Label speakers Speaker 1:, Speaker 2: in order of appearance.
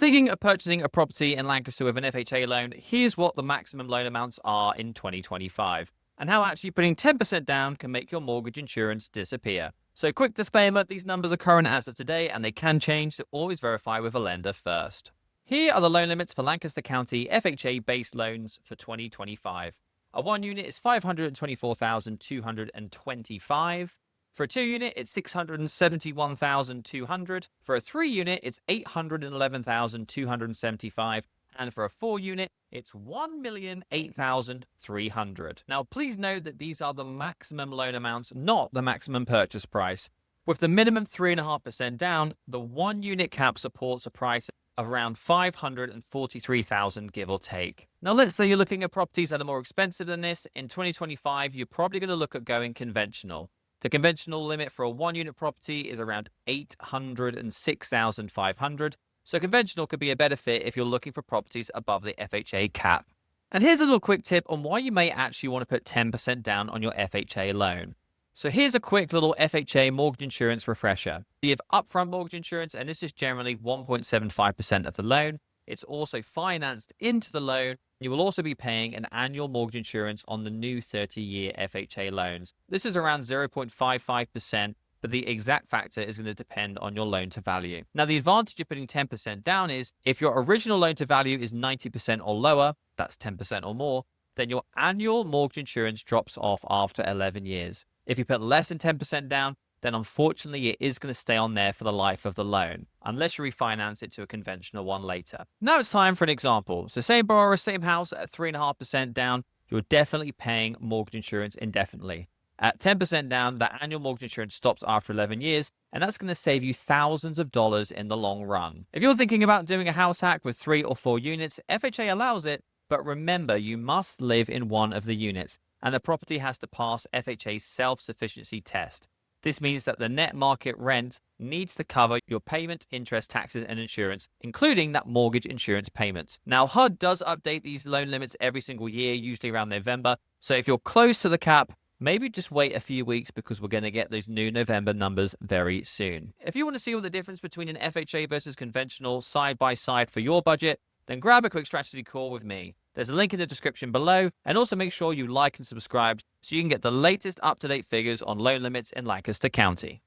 Speaker 1: Thinking of purchasing a property in Lancaster with an FHA loan, here's what the maximum loan amounts are in 2025, and how actually putting 10% down can make your mortgage insurance disappear. So quick disclaimer, these numbers are current as of today and they can change, so always verify with a lender first. Here are the loan limits for Lancaster County FHA-based loans for 2025. A 1-unit is $524,225. For a 2-unit, it's $671,200. For a 3-unit, it's $811,275. And for a 4-unit, it's $1,008,300. Now, please note that these are the maximum loan amounts, not the maximum purchase price. With the minimum 3.5% down, the 1-unit cap supports a price of around $543,000, give or take. Now, let's say you're looking at properties that are more expensive than this. In 2025, you're probably going to look at going conventional. The conventional limit for a 1-unit property is around $806,500. So conventional could be a better fit if you're looking for properties above the FHA cap. And here's a little quick tip on why you may actually want to put 10% down on your FHA loan. So here's a quick little FHA mortgage insurance refresher. You have upfront mortgage insurance, and this is generally 1.75% of the loan. It's also financed into the loan. You will also be paying an annual mortgage insurance on the new 30-year FHA loans. This is around 0.55%, but the exact factor is going to depend on your loan to value. Now, the advantage of putting 10% down is if your original loan to value is 90% or lower, that's 10% or more, then your annual mortgage insurance drops off after 11 years. If you put less than 10% down, then unfortunately it is going to stay on there for the life of the loan, unless you refinance it to a conventional one later. Now it's time for an example. So same borrower, same house at 3.5% down, you're definitely paying mortgage insurance indefinitely. At 10% down, the annual mortgage insurance stops after 11 years, and that's going to save you thousands of dollars in the long run. If you're thinking about doing a house hack with 3 or 4 units, FHA allows it, but remember, you must live in one of the units, and the property has to pass FHA's self-sufficiency test. This means that the net market rent needs to cover your payment, interest, taxes, and insurance, including that mortgage insurance payment. Now, HUD does update these loan limits every single year, usually around November. So if you're close to the cap, maybe just wait a few weeks because we're going to get those new November numbers very soon. If you want to see what the difference between an FHA versus conventional side by side for your budget, then grab a quick strategy call with me. There's a link in the description below, and also make sure you like and subscribe so you can get the latest up-to-date figures on loan limits in Lancaster County.